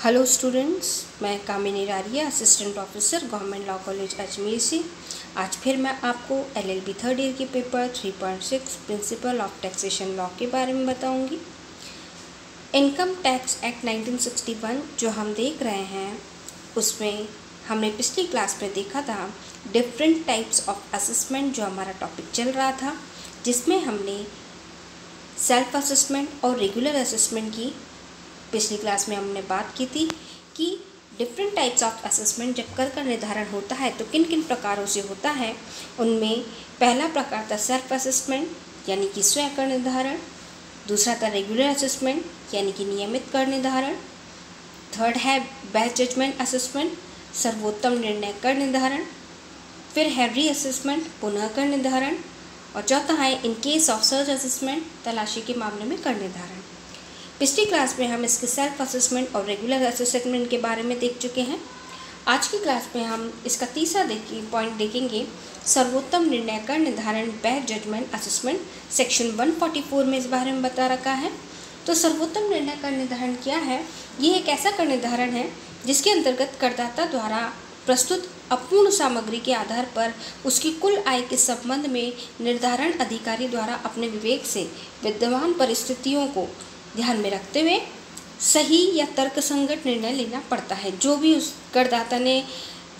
Hello students, मैं Kamini Raria, assistant professor government law college Ajmer से आज फिर मैं आपको एलएलबी थर्ड ईयर के paper 3.6 principle of taxation law के बारे में बताऊंगी। इनकम टैक्स एक्ट 1961 जो हम देख रहे हैं उसमें हमने पिछली क्लास में देखा था डिफरेंट टाइप्स ऑफ असेसमेंट, जो हमारा टॉपिक चल रहा था, जिसमें हमने सेल्फ असेसमेंट और रेगुलर असेसमेंट की पिछली क्लास में हमने बात की थी कि डिफरेंट टाइप्स ऑफ असेसमेंट जब कर का निर्धारण होता है तो किन किन प्रकारों से होता है। उनमें पहला प्रकार था सेल्फ असेसमेंट यानी कि स्वयं कर निर्धारण, दूसरा था रेगुलर असेसमेंट यानी कि नियमित कर निर्धारण, थर्ड है बेस्ट जजमेंट असेसमेंट सर्वोत्तम निर्णय कर निर्धारण, फिर है री असेसमेंट पुनः कर निर्धारण, और चौथा है in case of search assessment तलाशी के मामले में कर निर्धारण। पिछली क्लास में हम इसके सेल्फ असेसमेंट और रेगुलर असेसमेंट के बारे में देख चुके हैं। आज की क्लास में हम इसका तीसरा पॉइंट देखेंगे, सर्वोत्तम निर्णय कर निर्धारण बेस्ट जजमेंट असेसमेंट। सेक्शन 144 में इस बारे में बता रखा है। तो सर्वोत्तम निर्णय कर निर्धारण क्या है? ये एक ऐसा कर निर्धारण है जिसके अंतर्गत करदाता द्वारा प्रस्तुत अपूर्ण सामग्री के आधार पर उसकी कुल आय के संबंध में निर्धारण अधिकारी द्वारा अपने विवेक से विद्यमान परिस्थितियों को ध्यान में रखते हुए सही या तर्कसंगत निर्णय लेना पड़ता है, जो भी उस करदाता ने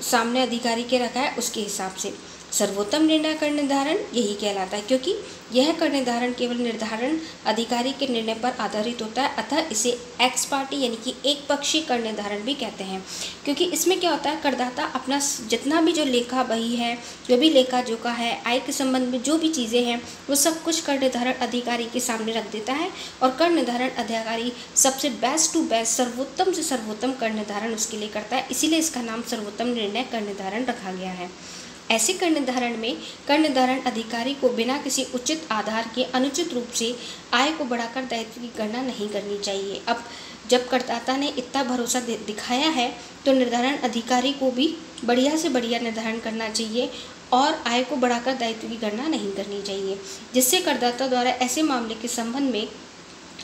सामने अधिकारी के रखा है उसके हिसाब से। सर्वोत्तम निर्णय कर निर्धारण यही कहलाता है, क्योंकि यह कर निर्धारण केवल निर्धारण अधिकारी के निर्णय पर आधारित होता है, अतः इसे एक्स पार्टी यानी कि एक पक्षीय कर निर्धारण भी कहते हैं। क्योंकि इसमें क्या होता है, करदाता अपना जितना भी जो लेखा बही है, जो भी लेखा जोखा है, आय के संबंध में जो भी चीज़ें हैं, वो सब कुछ कर निर्धारण अधिकारी के सामने रख देता है, और कर निर्धारण अधिकारी सबसे बेस्ट टू बेस्ट, सर्वोत्तम से सर्वोत्तम कर निर्धारण उसके लिए करता है। इसीलिए इसका नाम सर्वोत्तम निर्णय कर निर्धारण रखा गया है। ऐसे कर निर्धारण में कर निर्धारण अधिकारी को बिना किसी उचित आधार के अनुचित रूप से आय को बढ़ाकर दायित्व की गणना नहीं करनी चाहिए। अब जब करदाता ने इतना भरोसा दिखाया है तो निर्धारण अधिकारी को भी बढ़िया से बढ़िया निर्धारण करना चाहिए और आय को बढ़ाकर दायित्व की गणना नहीं करनी चाहिए, जिससे करदाता द्वारा ऐसे मामले के संबंध में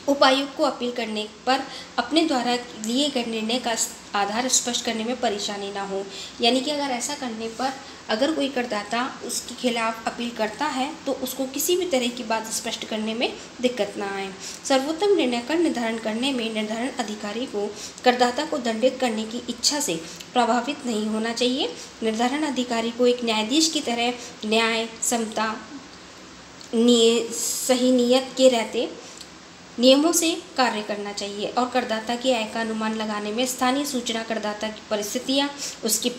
उपायुक्त को अपील करने पर अपने द्वारा लिए गए निर्णय का आधार स्पष्ट करने में परेशानी ना हो। यानी कि अगर ऐसा करने पर अगर कोई करदाता उसके खिलाफ अपील करता है तो उसको किसी भी तरह की बात स्पष्ट करने में दिक्कत ना आए। सर्वोत्तम निर्णय कर निर्धारण करने में निर्धारण अधिकारी को करदाता को दंडित करने की इच्छा से प्रभावित नहीं होना चाहिए। निर्धारण अधिकारी को एक न्यायाधीश की तरह न्याय, समता, सही नियत के रहते नियमों से कार्य करना चाहिए, और करदाता की आय का अनुमान लगाने में स्थानीय सूचना, करदाता की परिस्थितियाँ, उसकी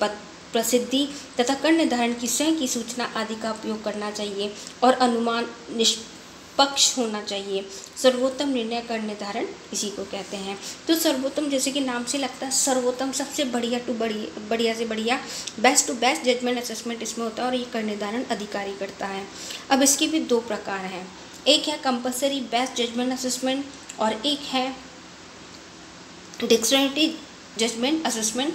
प्रसिद्धि तथा कर निर्धारण की स्वयं की सूचना आदि का उपयोग करना चाहिए, और अनुमान निष्पक्ष होना चाहिए। सर्वोत्तम निर्णय कर निर्धारण इसी को कहते हैं। तो सर्वोत्तम, जैसे कि नाम से लगता है, सर्वोत्तम सबसे बढ़िया से बढ़िया, best to best judgement assessment इसमें होता है, और ये कर निर्धारण अधिकारी करता है। अब इसके भी दो प्रकार हैं, एक है कंपलसरी बेस्ट जजमेंट असेसमेंट और एक है discretionary judgement assessment.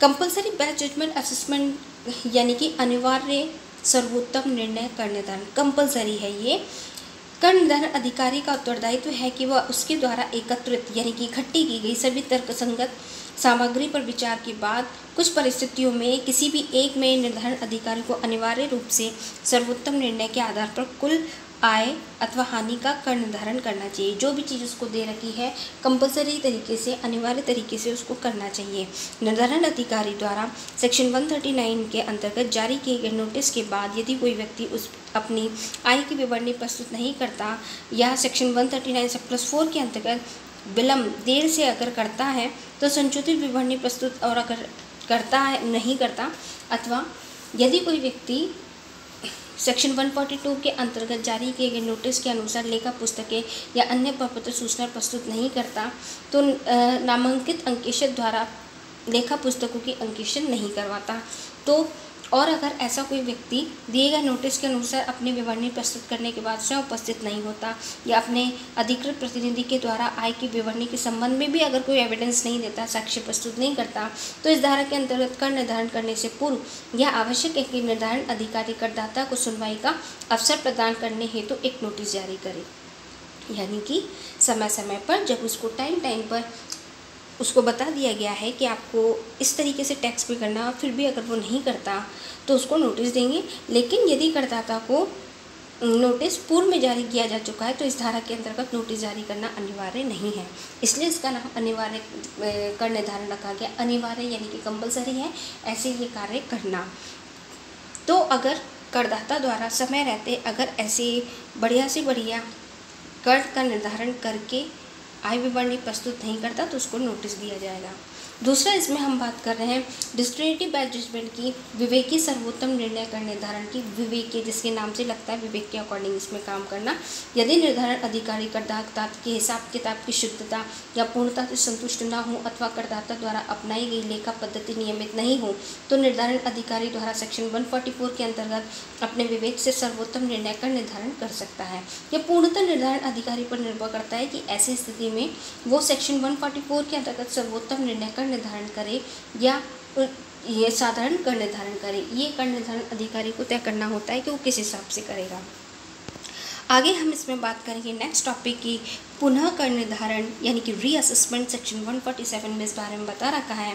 Compulsory best judgement assessment यानी कि अनिवार्य सर्वोत्तम निर्णय कर निर्धारण, कंपलसरी है ये। कर निर्धारण अधिकारी का उत्तरदायित्व है कि वह उसके द्वारा एकत्रित यानी कि इकट्ठी की गई सभी तर्कसंगत सामग्री पर विचार के बाद कुछ परिस्थितियों में किसी भी एक में निर्धारण अधिकारी को अनिवार्य रूप से सर्वोत्तम निर्णय के आधार पर कुल आय अथवा हानि का कर निर्धारण करना चाहिए। जो भी चीज़ उसको दे रखी है कंपलसरी तरीके से, अनिवार्य तरीके से उसको करना चाहिए। निर्धारण अधिकारी द्वारा सेक्शन 139 के अंतर्गत जारी किए गए नोटिस के बाद यदि कोई व्यक्ति उस अपनी आय की विवरणी प्रस्तुत नहीं करता या सेक्शन 139(4) के अंतर्गत विलम्ब देर से अगर करता है तो संशोधित विवरणी प्रस्तुत और अगर करता है नहीं करता, अथवा यदि कोई व्यक्ति सेक्शन 142 के अंतर्गत जारी किए गए नोटिस के अनुसार लेखा पुस्तकें या अन्य प्रपत्र सूचना प्रस्तुत नहीं करता तो नामांकित अंकेशक द्वारा लेखा पुस्तकों की अंकेशन नहीं करवाता। तो और अगर ऐसा कोई व्यक्ति दिए गए नोटिस के अनुसार अपनी विवरणी प्रस्तुत करने के बाद स्वयं उपस्थित नहीं होता या अपने अधिकृत प्रतिनिधि के द्वारा आय की विवरणी के संबंध में भी अगर कोई एविडेंस नहीं देता, साक्ष्य प्रस्तुत नहीं करता, तो इस धारा के अंतर्गत कर निर्धारण करने से पूर्व यह आवश्यक है कि निर्धारण अधिकारी करदाता को सुनवाई का अवसर प्रदान करने हेतु एक नोटिस जारी करे। यानी कि समय समय पर जब उसको टाइम पर उसको बता दिया गया है कि आपको इस तरीके से टैक्स पे करना, फिर भी अगर वो नहीं करता तो उसको नोटिस देंगे। लेकिन यदि करदाता को नोटिस पूर्व में जारी किया जा चुका है तो इस धारा के अंतर्गत नोटिस जारी करना अनिवार्य नहीं है, इसलिए इसका नाम अनिवार्य कर निर्धारण रखा गया। अनिवार्य यानी कि कंपलसरी है ऐसे ये कार्य करना। तो अगर करदाता द्वारा समय रहते अगर ऐसे बढ़िया से बढ़िया कर का निर्धारण करके आय विवरणी प्रस्तुत नहीं करता तो उसको नोटिस दिया जाएगा। दूसरा इसमें हम बात कर रहे हैं डिस्क्रिमिनेटिव बैड जजमेंट की, विवेकी सर्वोत्तम निर्णय कर निर्धारण की। विवेकी जिसके नाम से लगता है विवेक के अकॉर्डिंग इसमें काम करना। यदि निर्धारण अधिकारी करदाता के हिसाब किताब की शुद्धता या पूर्णता से संतुष्ट न हो अथवा करदाता द्वारा अपनाई गई लेखा पद्धति नियमित नहीं हो तो निर्धारण अधिकारी द्वारा सेक्शन 144 के अंतर्गत अपने विवेक से सर्वोत्तम निर्णय कर निर्धारण कर सकता है। यह पूर्णतः निर्धारण अधिकारी पर निर्भर करता है कि ऐसी स्थिति में वो सेक्शन 144 के अंतर्गत सर्वोत्तम निर्णय कर निर्धारण करे या ये साधारण कर निर्धारण करे। ये कर निर्धारण अधिकारी को तय करना होता है कि वो किस हिसाब से करेगा। आगे हम इसमें बात करेंगे नेक्स्ट टॉपिक की पुनः कर निर्धारण यानी कि रीअसेसमेंट। सेक्शन 147 में इस बारे में बता रखा है।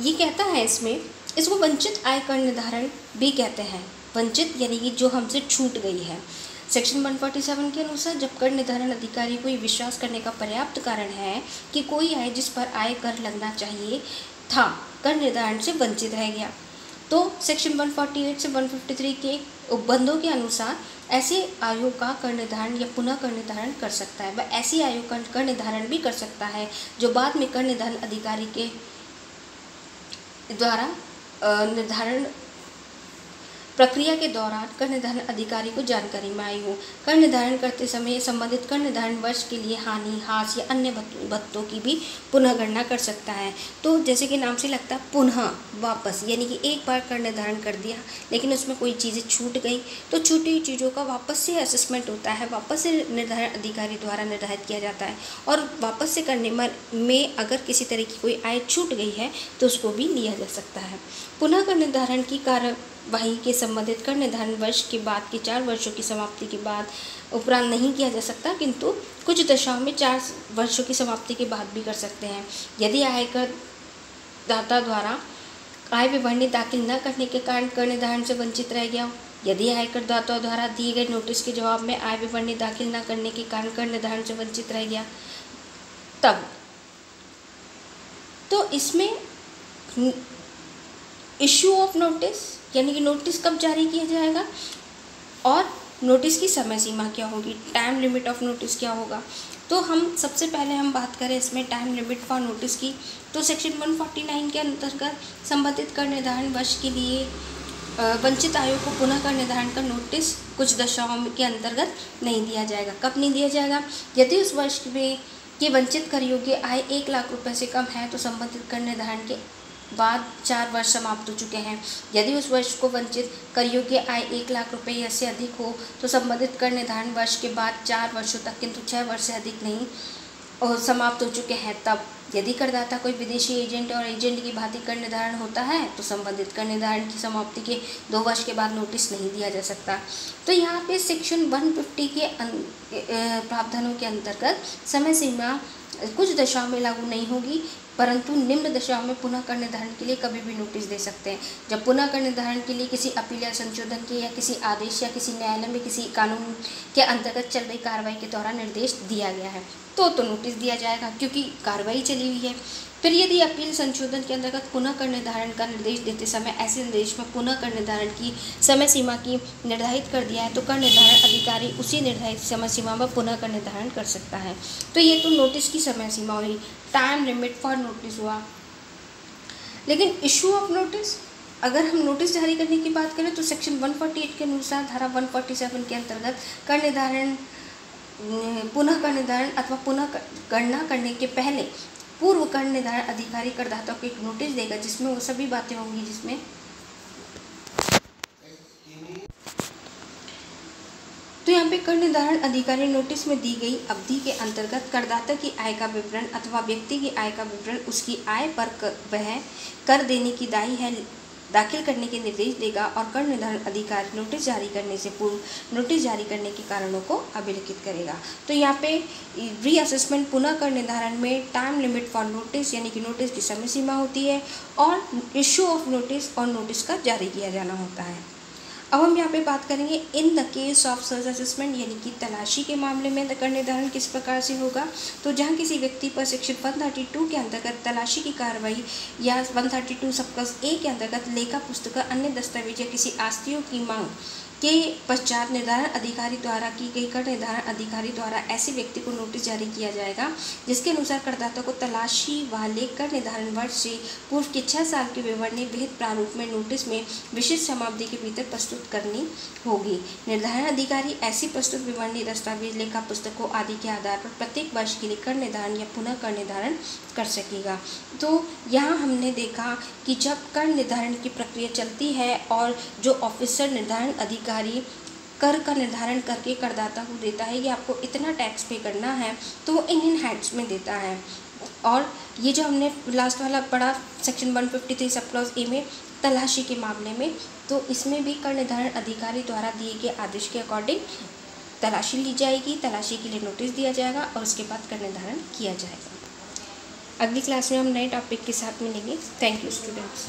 ये कहता है इसको वंचित आय कर निर्धारण भी कहते हैं। वंचित यानी कि जो हमसे छूट गई है। सेक्शन 147 के अनुसार जब कर निर्धारण अधिकारी को ये विश्वास करने का पर्याप्त कारण है कि कोई आय जिस पर आय कर लगना चाहिए था कर निर्धारण से वंचित रह गया, तो सेक्शन 148 से 153 के उपबंधों के अनुसार ऐसे आयों का कर निर्धारण या पुनः कर निर्धारण कर सकता है। वह ऐसी आयों का कर निर्धारण भी कर सकता है जो बाद में कर निर्धारण अधिकारी के द्वारा निर्धारण प्रक्रिया के दौरान कर निर्धारण अधिकारी को जानकारी में आई हो। कर निर्धारण करते समय संबंधित कर निर्धारण वर्ष के लिए हानि, ह्रास या अन्य भत्तों की भी पुनः गणना कर सकता है। तो जैसे कि नाम से लगता है पुनः वापस, यानी कि एक बार कर निर्धारण कर दिया लेकिन उसमें कोई चीज़ें छूट गई तो छूटी हुई चीज़ों का वापस से असेसमेंट होता है, वापस से निर्धारण अधिकारी द्वारा निर्धारित किया जाता है। और वापस से करने में अगर किसी तरह की कोई आय छूट गई है तो उसको भी लिया जा सकता है। पुनः कर निर्धारण की कार्यवाही के संबंधित कर निर्धारण वर्ष के बाद के 4 वर्षों की समाप्ति के बाद उपरांत नहीं किया जा सकता, किंतु कुछ दशाओं में 4 वर्षों की समाप्ति के बाद भी कर सकते हैं। यदि आयकर दाता द्वारा आय विवरणी दाखिल न करने के कारण कर निर्धारण से वंचित रह गया हो, यदि आयकर दाता द्वारा दिए गए नोटिस के जवाब में आय विवरणी दाखिल न करने के कारण कर निर्धारण से वंचित रह गया, तब तो इसमें इश्यू ऑफ नोटिस यानी कि नोटिस कब जारी किया जाएगा और नोटिस की समय सीमा क्या होगी, टाइम लिमिट ऑफ नोटिस क्या होगा। तो हम सबसे पहले हम बात करें इसमें टाइम लिमिट फॉर नोटिस की, तो सेक्शन 149 के अंतर्गत संबंधित कर निर्धारण वर्ष के लिए वंचित आयों को पुनः कर निर्धारण का नोटिस कुछ दशाओं के अंतर्गत नहीं दिया जाएगा। कब नहीं दिया जाएगा? यदि उस वर्ष में कि वंचित कर योग्य आय 1 लाख रुपए से कम है तो संबंधित कर निर्धारण के बाद 4 वर्ष समाप्त हो चुके हैं। यदि उस वर्ष को वंचित कर योग्य आय 1 लाख रुपए या से अधिक हो तो संबंधित कर निर्धारण वर्ष के बाद 4 वर्षों तक, किंतु 6 वर्ष से अधिक नहीं और समाप्त हो चुके हैं, तब यदि करदाता कोई विदेशी एजेंट और एजेंट की भांति कर निर्धारण होता है तो संबंधित कर निर्धारण की समाप्ति के 2 वर्ष के बाद नोटिस नहीं दिया जा सकता। तो यहाँ पे सेक्शन 150 के प्रावधानों के अंतर्गत समय सीमा कुछ दशाओं में लागू नहीं होगी, परंतु निम्न दशाओं में पुनः कर निर्धारण के लिए कभी भी नोटिस दे सकते हैं। जब पुनः कर निर्धारण के लिए किसी अपील या संशोधन के या किसी आदेश या किसी न्यायालय में किसी कानून के अंतर्गत चल रही कार्रवाई के दौरान निर्देश दिया गया है तो नोटिस दिया जाएगा क्योंकि कार्रवाई चली हुई है। फिर यदि अपील संशोधन के अंतर्गत पुनः कर निर्धारण का निर्देश देते समय ऐसे निर्देश में पुनः कर निर्धारण की समय सीमा की निर्धारित कर दिया है तो कर निर्धारण अधिकारी उसी निर्धारित समय सीमा में पुनः कर निर्धारण कर सकता है। तो ये तो नोटिस की समय सीमा हुई, टाइम लिमिट फॉर नोटिस हुआ। लेकिन इशू ऑफ नोटिस, अगर हम नोटिस जारी करने की बात करें तो सेक्शन 148 के अनुसार धारा 147 के अंतर्गत कर निर्धारण पुनः कर निर्धारण अथवा पुनः गणना करने के पहले पूर्व कर निर्धारण अधिकारी करदाता को एक नोटिस देगा जिसमें वो सभी बातें होंगी जिसमें तो यहाँ पे कर निर्धारण अधिकारी नोटिस में दी गई अवधि के अंतर्गत करदाता की आय का विवरण अथवा व्यक्ति की आय का विवरण, उसकी आय पर वह कर देने की दायी है दाखिल करने के निर्देश देगा और कर निर्धारण अधिकारी नोटिस जारी करने से पूर्व नोटिस जारी करने के कारणों को अभिलिखित करेगा। तो यहाँ पे रीअसेसमेंट पुनः कर निर्धारण में टाइम लिमिट फॉर नोटिस यानी कि नोटिस की समय सीमा होती है और इश्यू ऑफ नोटिस और नोटिस का जारी किया जाना होता है। अब हम यहाँ पे बात करेंगे in the case of search assessment यानी कि तलाशी के मामले में कर निर्धारण किस प्रकार से होगा। तो जहाँ किसी व्यक्ति पर सेक्शन 132 के अंतर्गत तलाशी की कार्रवाई या 132 सब क्लास ए के अंतर्गत लेखा पुस्तक अन्य दस्तावेज या किसी आस्तियों की मांग के पश्चात निर्धारण अधिकारी द्वारा की गई कर निर्धारण अधिकारी द्वारा ऐसे व्यक्ति को नोटिस जारी किया जाएगा जिसके अनुसार करदाता को तलाशी वाले कर निर्धारण वर्ष से पूर्व के 6 साल के विवरणी विहित प्रारूप में नोटिस में विशिष्ट समावधि के भीतर प्रस्तुत करनी होगी। निर्धारण अधिकारी ऐसी प्रस्तुत विवरणी दस्तावेज लेखा पुस्तकों आदि के आधार पर प्रत्येक वर्ष के लिए कर निर्धारण या पुनः कर निर्धारण कर सकेगा। तो यहाँ हमने देखा कि जब कर निर्धारण की प्रक्रिया चलती है और जो ऑफिसर निर्धारण अधिकारी कर का निर्धारण करके करदाता को देता है कि आपको इतना टैक्स पे करना है, तो वो इन हैंड्स में देता है। और ये जो हमने लास्ट वाला पढ़ा सेक्शन 153 सब क्लॉज ए में तलाशी के मामले में, तो इसमें भी कर निर्धारण अधिकारी द्वारा दिए गए आदेश के अकॉर्डिंग तलाशी ली जाएगी, तलाशी के लिए नोटिस दिया जाएगा और उसके बाद कर निर्धारण किया जाएगा। अगली क्लास में हम नए टॉपिक के साथ मिलेंगे। Thank you students.